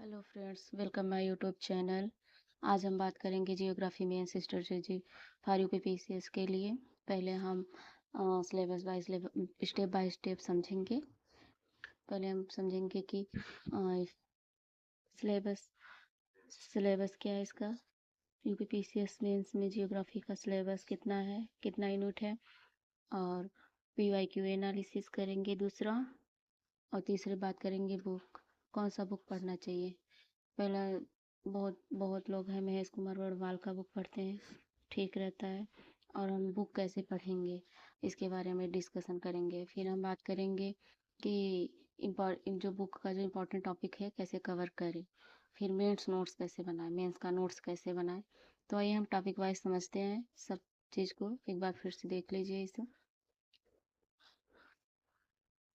Hello friends, welcome my YouTube channel. आज हम बात करेंगे जियोग्राफी में सिस्टर जी फॉर यूपीपीसीएस के लिए। पहले हम syllabus by step by step समझेंगे। पहले हम समझेंगे कि सिलेबस सिलेबस क्या है इसका। यूपीपीसीएस मेंस में जियोग्राफी का सिलेबस कितना है, कितना यूनिट है, और पीवाईक्यू एनालिसिस करेंगे दूसरा। और तीसरी बात करेंगे बुक, कौन सा बुक पढ़ना चाहिए। पहला, बहुत बहुत लोग हैं महेश कुमार बड़वाल का बुक पढ़ते हैं, ठीक रहता है। और हम बुक कैसे पढ़ेंगे इसके बारे में डिस्कशन करेंगे। फिर हम बात करेंगे कि जो बुक का जो इम्पोर्टेंट टॉपिक है कैसे कवर करें। फिर मेंस कैसे बनाएं, मेंस का नोट्स कैसे बनाएं। तो आइए हम टॉपिक वाइज समझते हैं सब चीज़ को। एक बार फिर से देख लीजिए इसे।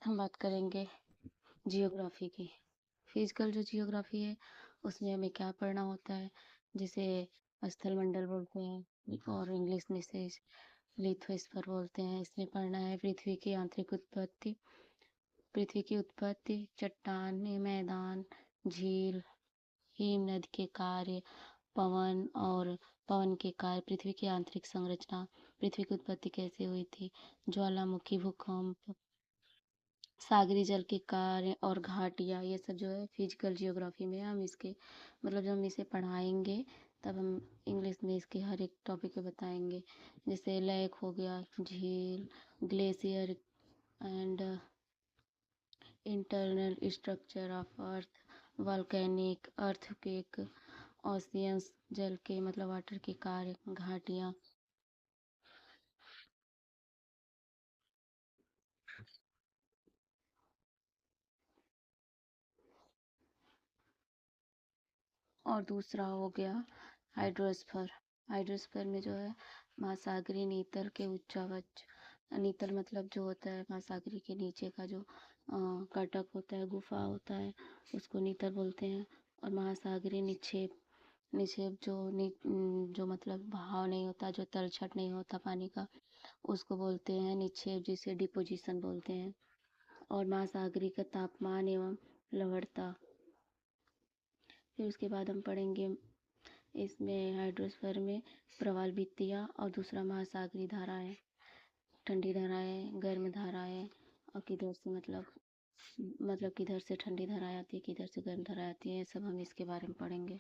हम बात करेंगे जियोग्राफी की। फिजिकल जो जियोग्राफी है उसमें हमें क्या पढ़ना होता है, जिसे स्थल मंडल बोलते हैं और इंग्लिश में से लिथोस्फीयर बोलते हैं। इसमें पढ़ना है पृथ्वी की आंतरिक उत्पत्ति, पृथ्वी की उत्पत्ति, चट्टान, मैदान, झील, हिम नदी के कार्य, पवन और पवन के कार्य, पृथ्वी की आंतरिक संरचना, पृथ्वी की उत्पत्ति कैसे हुई थी, ज्वालामुखी, भूकंप, सागरी जल के कार्य और घाटियाँ। ये सब जो है फिजिकल जियोग्राफी में हम इसके मतलब जब हम इसे पढ़ाएंगे तब हम इंग्लिश में इसके हर एक टॉपिक पे बताएंगे। जैसे लेक हो गया, झील, glacier and internal structure of earth, volcanic, earthquake, oceans, जल के मतलब वाटर के कार्य, घाटियाँ। और दूसरा हो गया हाइड्रोस्फीयर। हाइड्रोस्फीयर में जो है महासागरीय नीतल के उच्चावच, नीतल मतलब जो होता है महासागरीय के नीचे का जो कटक होता है, गुफा होता है, उसको नीतल बोलते हैं। और महासागरीय निक्षेप, निक्षेप जो मतलब बहाव नहीं होता, जो तलछट नहीं होता पानी का, उसको बोलते हैं निक्षेप, जिसे डिपोजिशन बोलते हैं। और महासागरीय का तापमान एवं लवणता। फिर उसके बाद हम पढ़ेंगे इसमें हाइड्रोस्फीयर में प्रवालभित्तियाँ और दूसरा महासागरीय धाराएं, ठंडी धाराएं, गर्म धाराएं, और किधर से मतलब किधर से ठंडी धाराएं आती है, किधर से गर्म धाराएं आती है, ये सब हम इसके बारे में पढ़ेंगे।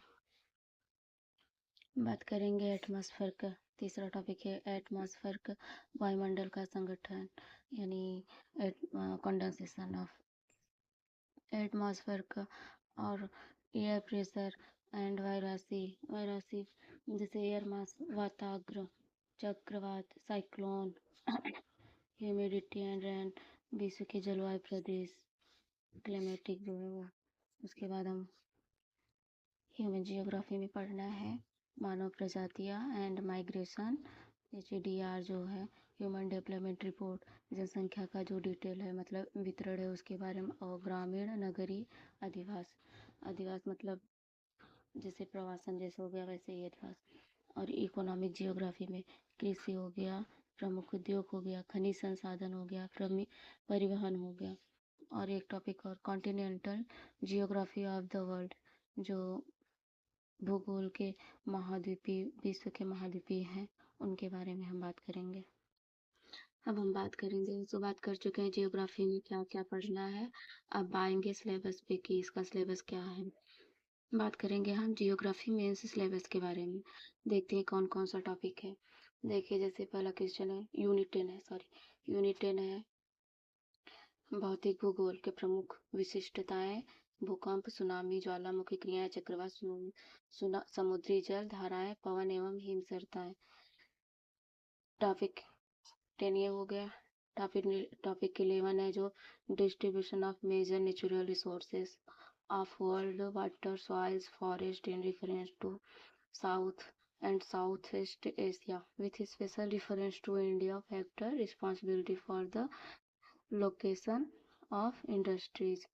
बात करेंगे एटमॉस्फेयर का। तीसरा टॉपिक है एटमॉस्फेयर का, वायुमंडल का संगठन, यानी कंडेंसेशन ऑफ एटमॉस्फेयर का। और एयर प्रेशर एंड वायरसी जैसे एयर मास, वाताग्र, चक्रवात, साइक्लोन, ह्यूमिडिटी एंड रेन, विश्व के जलवायु प्रदेश, क्लाइमेटिक जो है वो। उसके बाद हम ह्यूमन जियोग्राफी में पढ़ना है मानव प्रजातियाँ एंड माइग्रेशन, HDR जो है ह्यूमन डेवलपमेंट रिपोर्ट, जनसंख्या का जो डिटेल है मतलब वितरण है उसके बारे में। और ग्रामीण, नगरीय, अधिवास, अधिवास मतलब जैसे प्रवासन जैसे हो गया वैसे ही अधिवास। और इकोनॉमिक जियोग्राफी में कृषि हो गया, प्रमुख उद्योग हो गया, खनिज संसाधन हो गया, परिवहन हो गया। और एक टॉपिक और continental geography of the world, जो भूगोल के महाद्वीपीय, विश्व के महाद्वीपीय हैं, उनके बारे में हम बात करेंगे। अब हम बात करेंगे, तो बात कर चुके हैं जियोग्राफी में क्या क्या पढ़ना है। अब आएंगे सिलेबस पे कि इसका सिलेबस क्या है। बात करेंगे हम जियोग्राफी मेंस सिलेबस के बारे में। देखते हैं कौन कौन सा टॉपिक है। देखिए, जैसे पहला क्वेश्चन है यूनिट 10 है, यूनिट 10 है भौतिक भूगोल के प्रमुख विशिष्टताएं, भूकंप, सुनामी, ज्वालामुखी क्रियाएं, चक्रवात, समुद्री जल धाराएं, पवन एवं हिमसरताएं। टॉपिक 10 ये हो गया। टॉपिक टॉपिक 11 है जो distribution of major natural resources of world, water, soils, forest in reference to south and Southeast Asia with special reference to India factor responsibility for the location of industries।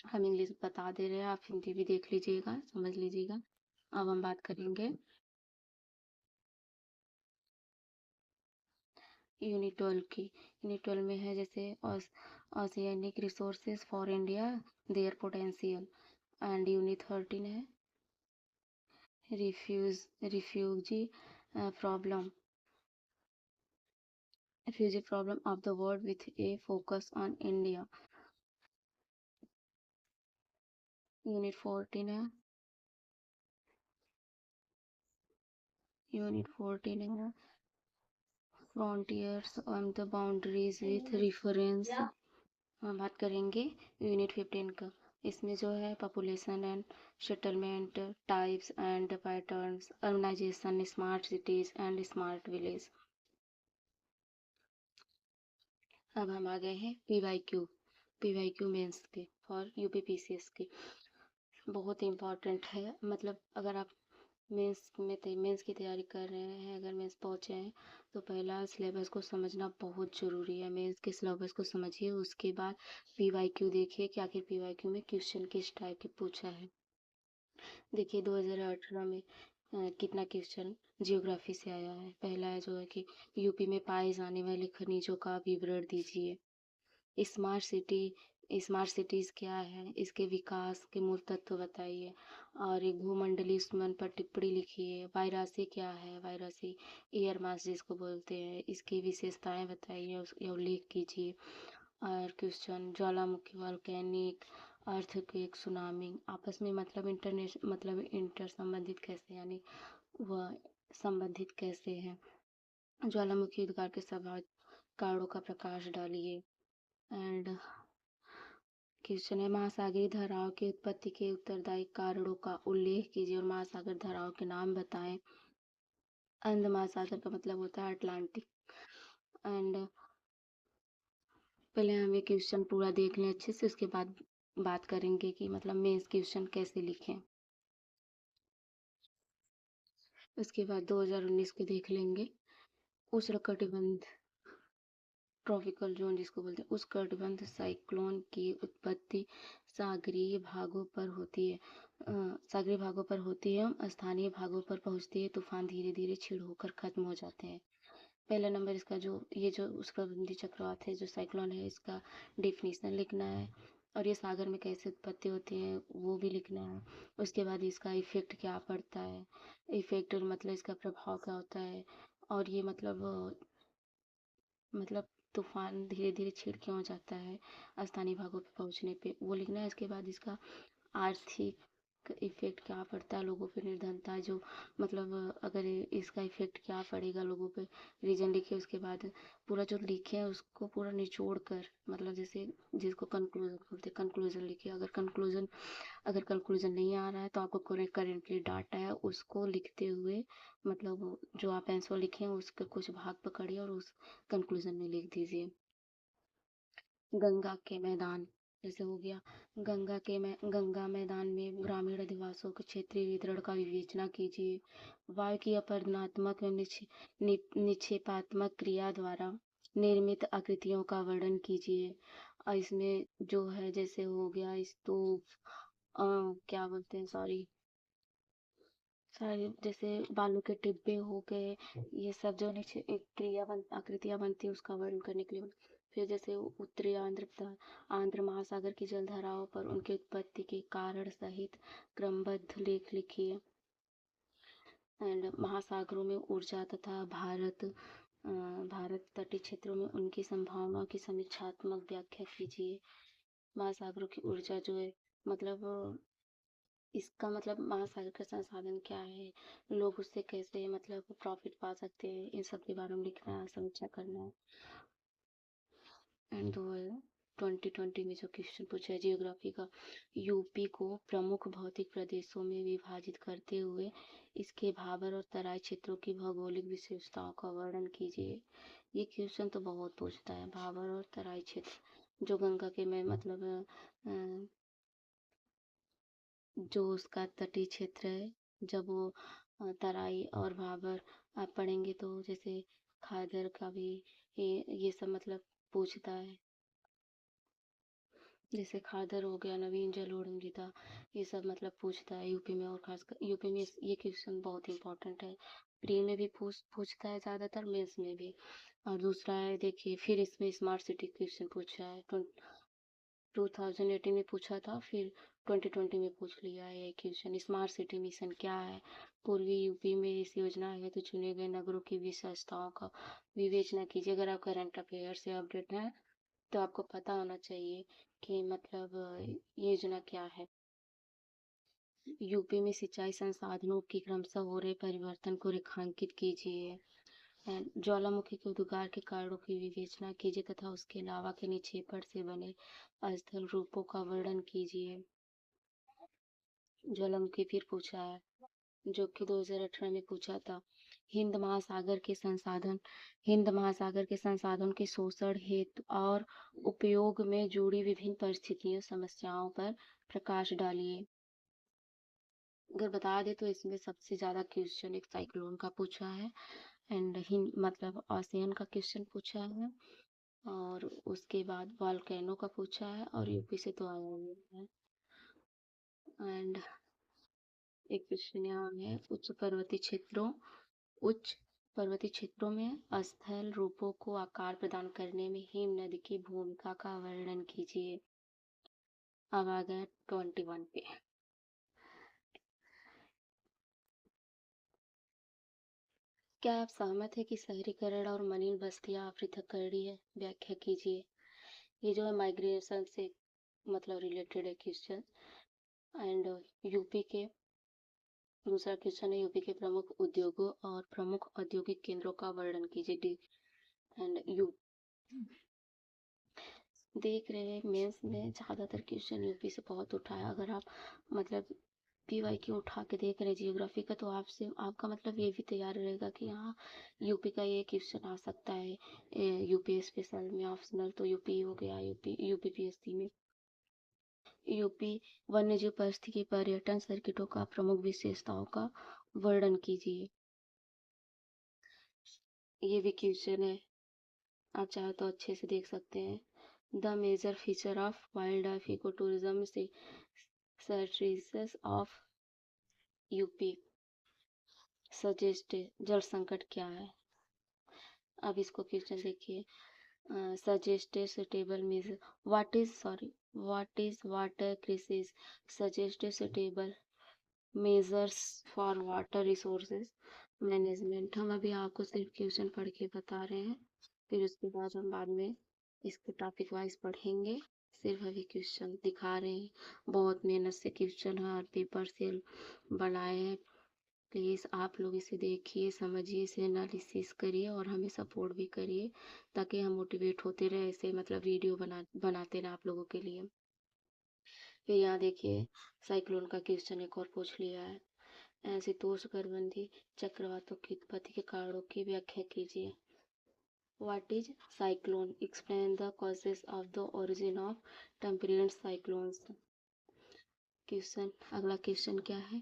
हम English बता दे रहे हैं, आप हिंदी भी देख लीजिएगा, समझ लीजिएगा। अब हम बात करेंगे यूनिट 12 की। यूनिट 12 में है जैसे oceanic resources for India, their potential, and unit 13 है refugee problem refugee problem of the world with a focus on India. Unit 14 है frontiers on the boundaries with reference हम बात करेंगे यूनिट 15 का। इसमें जो है population and settlement types and patterns urbanisation smart cities and smart village. अब हम आ गए हैं पीवाईक्यू मेंस के फॉर यूपीपीसीएस के। बहुत इम्पॉर्टेंट है, मतलब अगर आप मेंस की तैयारी कर रहे हैं, अगर मेंस पहुंचे हैं तो पहला सिलेबस को समझना बहुत ज़रूरी है। मेंस के सिलेबस को समझिए, उसके बाद पीवाईक्यू देखिए कि आखिर पीवाईक्यू में क्वेश्चन किस टाइप के पूछा है। देखिए 2018 में कितना क्वेश्चन जियोग्राफी से आया है। पहला है जो है कि यूपी में पाए जाने वाले खनिजों का विवरण दीजिए। स्मार्ट सिटीज़ क्या है, इसके विकास के मूल तत्व बताइए। और एक भूमंडलीय सुमन पर टिप्पणी लिखिए। वायरासी क्या है, वायरासी एयर मास जिसको बोलते हैं, इसकी विशेषताएं बताइए, उसका उल्लेख कीजिए। और क्वेश्चन ज्वालामुखी वॉल्केनिक अर्थक्वेक सुनामी आपस में इंटर संबंधित कैसे, यानी वह संबंधित कैसे हैं। ज्वालामुखी उद्गार के संभावित कारणों का प्रकाश डालिए। एंड क्वेश्चन है महासागरीय धाराओं की उत्पत्ति के उत्तरदायी कारणों का उल्लेख कीजिए और महासागर धाराओं के नाम बताएं। अंध महासागर का मतलब होता है अटलांटिक। एंड पहले हम ये क्वेश्चन पूरा देख लें अच्छे से, उसके बाद बात करेंगे कि मतलब मेंस क्वेश्चन कैसे लिखें। उसके बाद 2019 के देख लेंगे। उष्णकटिबंध ट्रॉपिकल जोन जिसको बोलते हैं, उष्णकटिबंध साइक्लोन की उत्पत्ति सागरीय भागों पर होती है। सागरीय भागों पर होती है, स्थानीय भागों पर पहुंचती है, तूफान धीरे धीरे क्षीण होकर खत्म हो जाते हैं। पहला नंबर इसका जो उष्णकटिबंधीय चक्रवात है, जो साइक्लोन है, इसका डेफिनेशन लिखना है और ये सागर में कैसे उत्पत्ति होती है वो भी लिखना है। उसके बाद इसका इफेक्ट क्या पड़ता है, इफेक्ट मतलब इसका प्रभाव क्या होता है, और ये मतलब तूफान धीरे धीरे छिड़ क्यों जाता है स्थानीय भागों पे पहुंचने पे, वो लिखना है। इसके बाद इसका आर्थिक इफेक्ट क्या पड़ता है लोगों पे, निर्धनता जो मतलब अगर इसका इफेक्ट क्या पड़ेगा लोगों पे, रीजन लिखे। उसके बाद पूरा जो लिखे है उसको पूरा निचोड़ कर, मतलब जैसे जिसको कंक्लूजन बोलते हैं, कंक्लूजन लिखिए। अगर कंक्लूजन नहीं आ रहा है तो आपको करेंटली डाटा है उसको लिखते हुए, मतलब जो आप आंसर लिखे हैं उसके कुछ भाग पकड़िए और उस कंक्लूजन में लिख दीजिए। गंगा के मैदान जैसे हो गया, गंगा मैदान में ग्रामीण अधिवासियों के क्षेत्रीय वितरण का विवेचना कीजिए। वायु की अपरदनात्मक एवं निक्षेपात्मक क्रिया द्वारा निर्मित आकृतियों का वर्णन कीजिए। और इसमें जो है जैसे हो गया स्तूप, क्या बोलते हैं, सॉरी सारे जैसे बालू के टिब्बे हो गए, ये सब जो नीचे एक आकृतियां बनती है उसका वर्णन करने के लिए। फिर जैसे उत्तरी आंध्र महासागर की जलधाराओं पर उनकी उत्पत्ति के कारण सहित क्रमबद्ध लेख लिखिए। एंड महासागरों में ऊर्जा तथा भारत तटीय क्षेत्रों में उनकी संभावनाओं की समीक्षात्मक व्याख्या कीजिए। महासागरों की ऊर्जा जो है, मतलब इसका मतलब महासागर का संसाधन क्या है, लोग उससे कैसे मतलब प्रॉफिट पा सकते हैं, इन सब के बारे में लिखना है, समीक्षा करना है। एंड 2020 में जो क्वेश्चन पूछा है जियोग्राफी का, यूपी को प्रमुख भौतिक प्रदेशों में विभाजित करते हुए इसके भाबर और तराई क्षेत्रों की भौगोलिक विशेषताओं का वर्णन कीजिए। ये क्वेश्चन तो बहुत पूछता है, भाबर और तराई क्षेत्र जो गंगा के में मतलब जो उसका तटीय क्षेत्र है, जब वो तराई और भाबर आप पढ़ेंगे तो जैसे खादर का भी ये सब मतलब पूछता है। जैसे खादर हो गया, नवीन जलोढ़ मृदा, ये सब मतलब पूछता है यूपी में। और खासकर यूपी में ये क्वेश्चन बहुत इंपॉर्टेंट है, प्री में भी पूछता है ज़्यादातर, मेंस में भी। और दूसरा है देखिए, फिर इसमें स्मार्ट सिटी क्वेश्चन पूछा है 2018 में पूछा था, फिर 2020 में पूछ लिया है ये क्वेश्चन। स्मार्ट सिटी मिशन क्या है? पूर्वी यूपी में इस योजना है तो चुने गए नगरों की विशेषताओं का विवेचना कीजिए। अगर आप करंट अफेयर से अपडेट हैं तो आपको पता होना चाहिए कि मतलब ये योजना क्या है। यूपी में सिंचाई संसाधनों की क्रमशः हो रहे परिवर्तन को रेखांकित कीजिए। ज्वालामुखी के उद्गार के कारणों की विवेचना कीजिए तथा उसके लावा के निक्षेपण से बने स्थल रूपों का वर्णन कीजिए। ज्वालामुखी फिर पूछा है, जो कि 2018 में पूछा था। हिंद महासागर के संसाधन के शोषण हेतु और उपयोग में जुड़ी विभिन्न परिस्थितियों समस्याओं पर प्रकाश डालिए। अगर बता दे तो इसमें सबसे ज्यादा क्वेश्चन एक साइक्लोन का पूछा है, एंड हिंद मतलब ओशियन का क्वेश्चन पूछा है, और उसके बाद वॉल्केनो का पूछा है, और यूपी से तो आया ही है। एंड एक क्वेश्चन यहाँ है, उच्च पर्वतीय क्षेत्रों में स्थल रूपों को आकार प्रदान करने में हिम नदी की भूमिका का वर्णन कीजिए। अब आ गया 21 पे। क्या आप सहमत है कि शहरीकरण और मलिन बस्तियां पृथक कर रही है? व्याख्या कीजिए। ये जो है माइग्रेशन से मतलब रिलेटेड है क्वेश्चन। एंड यूपी के दूसरा क्वेश्चन है, यूपी के प्रमुख उद्योगों और प्रमुख औद्योगिक केंद्रों का वर्णन कीजिए। डी एंड यू देख रहे हैं मेंस में ज़्यादातर क्वेश्चन यूपी से बहुत उठा है। अगर आप मतलब पीवाई क्यू उठा के देख रहे हैं जियोग्राफी का, तो आपसे आपका मतलब ये भी तैयार रहेगा कि हाँ यूपी का ये क्वेश्चन आ सकता है। यूपी स्पेशल में ऑप्शनल तो यूपी हो गया, यूपीपीएससी में। यूपी वन्यजीव परिस्थिति पर्यटन सर्किटों का प्रमुख विशेषताओं का वर्णन कीजिए। ये भी क्वेश्चन है, आप चाहे तो अच्छे से देख सकते हैं। The major feature of wild life eco tourism से सर्विसेज ऑफ यूपी सजेस्ट जल संकट क्या है? अब इसको क्वेश्चन देखिए। Suggested suitable measure what is water crisis? Suggested suitable measures for water resources management. हम अभी आपको सिर्फ क्वेश्चन पढ़ के बता रहे हैं, फिर उसके बाद हम बाद में इसको टॉपिक वाइज पढ़ेंगे। सिर्फ अभी क्वेश्चन दिखा रहे हैं, बहुत मेहनत से क्वेश्चन हर पेपर से बनाए हैं। प्लीज़ आप लोग इसे देखिए, समझिए, इसे एनालिसिस करिए और हमें सपोर्ट भी करिए, ताकि हम मोटिवेट होते रहे, ऐसे मतलब वीडियो बनाते रहे आप लोगों के लिए। फिर यहाँ देखिए साइक्लोन का क्वेश्चन एक और पूछ लिया है। शीतोष्ण चक्रवातों की उत्पत्ति के कारणों की व्याख्या कीजिए। What is cyclone? Explain the causes of the origin of temperate cyclones. Question अगला क्वेश्चन क्या है?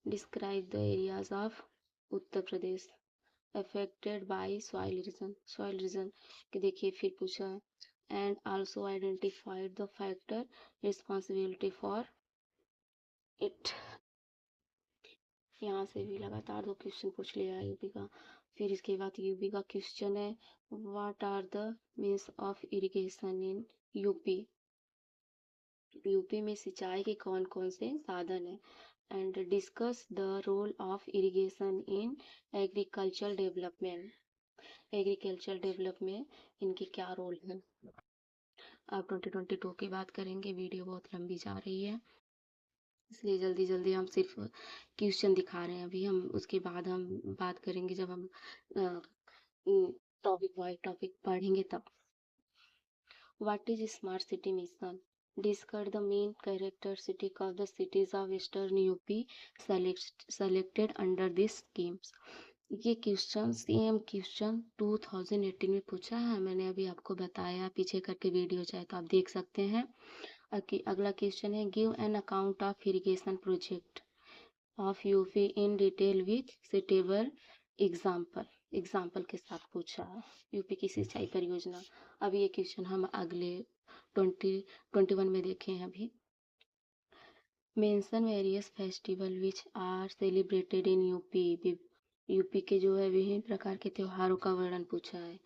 Describe the areas of Uttar Pradesh affected by soil erosion कि देखिए फिर पूछा है and also identified the factor responsibility for it। यहाँ से भी लगातार दो क्वेश्चन पूछ लिया है यूपी का। फिर इसके बाद यूपी का क्वेश्चन है, what are the means of irrigation in UP? UP में सिंचाई के कौन कौन से साधन है? And discuss the role of irrigation in agriculture development. Agriculture development इनकी क्या रोल है? अब 2022 की बात करेंगे। वीडियो बहुत लंबी जा रही है, इसलिए जल्दी जल्दी हम सिर्फ क्वेश्चन दिखा रहे हैं। अभी हम उसके बाद हम बात करेंगे जब हम टॉपिक वाइज टॉपिक पढ़ेंगे तब। What is smart city mission? Discuss the main characteristic of the cities of eastern UP selected under this schemes. ये क्वेश्चन सेम क्वेश्चन 2018 में पूछा है, मैंने अभी आपको बताया, पीछे करके वीडियो चाहे तो आप देख सकते हैं। अगला क्वेश्चन है, give an account of irrigation project of UP in detail with suitable example के साथ पूछा है यूपी की सिंचाई परियोजना। अब ये क्वेश्चन हम अगले 21 में देखे हैं। अभी mention various festival which are celebrated in UP. UP के जो है विभिन्न प्रकार के त्योहारों का वर्णन पूछा है।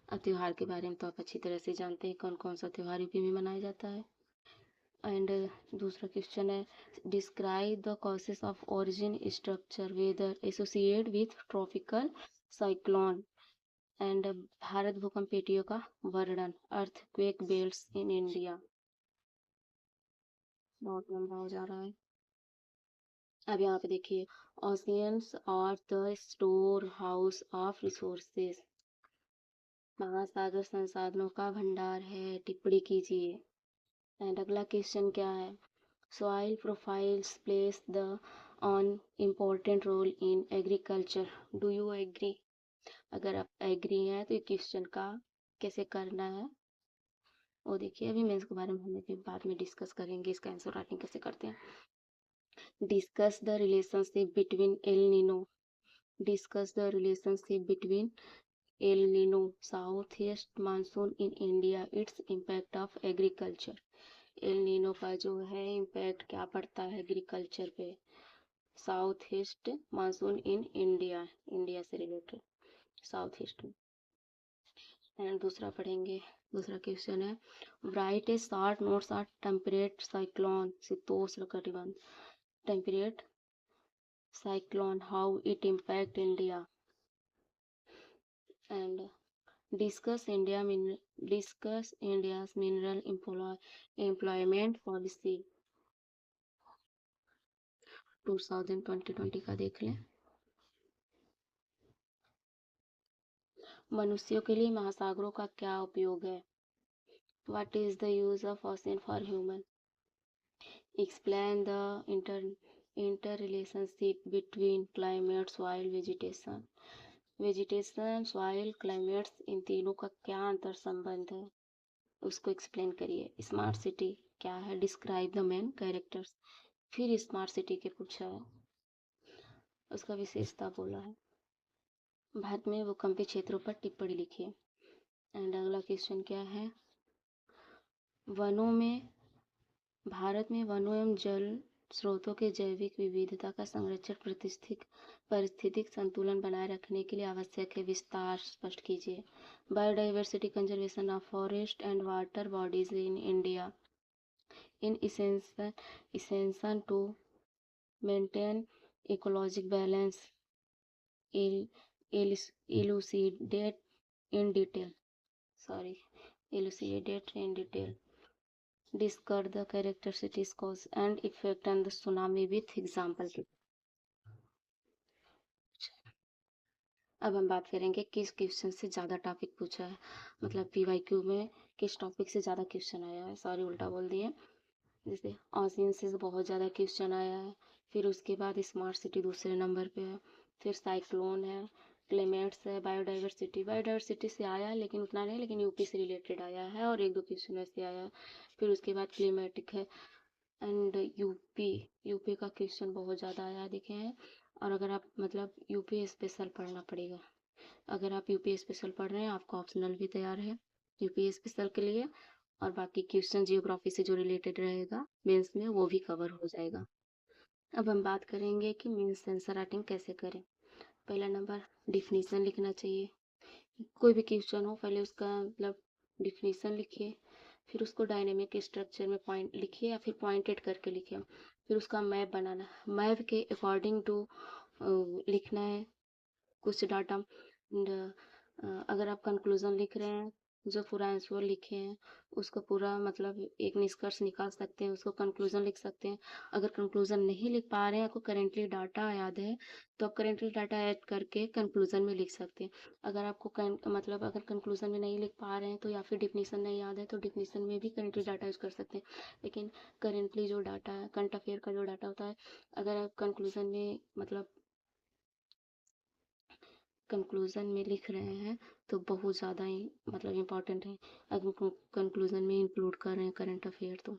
अब त्योहार के बारे में तो आप अच्छी तरह से जानते हैं कौन कौन सा त्योहार यूपी में मनाया जाता है। एंड दूसरा क्वेश्चन है, describe the causes of origin structure weather associate with tropical cyclone. And Bharat भूकंप पेटियों का वर्णन, अर्थक्वेक बेल्ट्स इन इंडिया। बहुत लंबा हो जा रहा है। अब यहाँ पे देखिए, oceans are the store house of resources. महासागर संसाधनों का भंडार है, टिप्पणी कीजिए। एंड अगला क्वेश्चन क्या है, soil profiles place the on important role in agriculture, do you agree. अगर आप एग्री हैं तो ये क्वेश्चन का कैसे करना है वो देखिए। अभी मैं इसके बारे में हम भी बाद में डिस्कस करेंगे, इसका आंसर राइटिंग कैसे करते हैं। Discuss the relationship between El Nino, discuss the relationship between El Nino south east monsoon in India, its impact of agriculture. El Nino का जो है इम्पैक्ट क्या पड़ता है एग्रीकल्चर पे, south east monsoon in India, India से related south east में। And दूसरा पढ़ेंगे, दूसरा क्वेश्चन है, right A short notes on temperate cyclone शीतोष्ण कटिबंध, temperate cyclone how it impact India. And discuss India's mineral employment policy 2020 का देख लें। मनुष्यों के लिए महासागरों का क्या उपयोग है, what is the use of ocean for human, explain the interrelationship between climate, soil, vegetation, soil, climates, इन तीनों का क्या अंतर संबंध है उसको एक्सप्लेन करिए। स्मार्ट सिटी क्या है, डिस्क्राइब द मेन कैरेक्टर्स। फिर स्मार्ट सिटी के पूछा है, उसका विशेषता बोला है। भारत में भूकंपीय क्षेत्रों पर टिप्पणी लिखिए। एंड अगला क्वेश्चन क्या है, वनों में, भारत में वनों एवं जल स्रोतों के जैविक विविधता का संरक्षण पारिस्थितिक संतुलन बनाए रखने के लिए आवश्यक है, विस्तार स्पष्ट कीजिए। Biodiversity conservation of forest and water bodies in India in essential to maintain ecologic balance, elucidate in detail, elucidate in detail, discuss the characteristics, cause and effect and the tsunami with example। अब हम बात करेंगे किस question से ज़्यादा topic पूछा है, मतलब पीवाईक्यू में किस टॉपिक से ज़्यादा क्वेश्चन आया है, सॉरी उल्टा बोल दिए। जैसे ओशियन से बहुत ज़्यादा क्वेश्चन आया है, फिर उसके बाद स्मार्ट सिटी दूसरे नंबर पे है, फिर साइक्लोन है, क्लाइमेट्स है, बायोडाइवर्सिटी से आया है लेकिन उतना नहीं, लेकिन यूपी से रिलेटेड आया है और एक दो क्वेश्चन ऐसे आया है। फिर उसके बाद क्लाइमेटिक है एंड यूपी का क्वेश्चन बहुत ज़्यादा आया देखे हैं। और अगर आप मतलब यूपी स्पेशल पढ़ना पड़ेगा, अगर आप यूपी स्पेशल पढ़ रहे हैं आपका ऑप्शनल भी तैयार है यूपी स्पेशल के लिए, और बाकी क्वेश्चन जियोग्राफी से जो रिलेटेड रहेगा मेंस में वो भी कवर हो जाएगा। अब हम बात करेंगे कि मेंस आंसर राइटिंग कैसे करें। पहला नंबर, डिफिनीशन लिखना चाहिए, कोई भी क्वेश्चन हो पहले उसका मतलब डिफिनीशन लिखिए, फिर उसको डायनेमिक स्ट्रक्चर में पॉइंट लिखिए या फिर पॉइंटेड करके लिखिए, फिर उसका मैप बनाना, मैप के अकॉर्डिंग टू लिखना है कुछ डाटा। अगर आप कंक्लूजन लिख रहे हैं, जो पूरा आंसर लिखे हैं उसको पूरा मतलब एक निष्कर्ष निकाल सकते हैं, उसको कंक्लूजन लिख सकते हैं। अगर कंक्लूजन नहीं लिख पा रहे हैं, आपको करेंटली डाटा याद है तो आप करेंटली डाटा ऐड करके कंक्लूजन में लिख सकते हैं। अगर आपको मतलब अगर कंक्लूजन में नहीं लिख पा रहे हैं तो या फिर डिफिनीशन नहीं याद है तो डिफिनीशन में भी करेंटली डाटा यूज कर सकते हैं। लेकिन करेंटली जो डाटा है, करंट अफेयर का जो डाटा होता है, अगर आप कंक्लूजन में मतलब कंक्लूजन में लिख रहे हैं तो बहुत ज़्यादा ही मतलब इम्पॉर्टेंट है। अगर कंक्लूजन में इंक्लूड कर रहे हैं करंट अफेयर तो।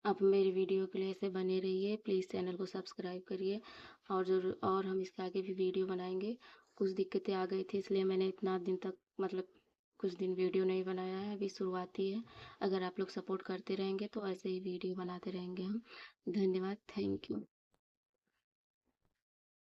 आप मेरी वीडियो के लिए ऐसे बने रहिए, प्लीज़ चैनल को सब्सक्राइब करिए, और जरूर और हम इसके आगे भी वीडियो बनाएंगे। कुछ दिक्कतें आ गई थी इसलिए मैंने इतना दिन तक मतलब कुछ दिन वीडियो नहीं बनाया है, अभी शुरुआती है। अगर आप लोग सपोर्ट करते रहेंगे तो ऐसे ही वीडियो बनाते रहेंगे हम। धन्यवाद, थैंक यू।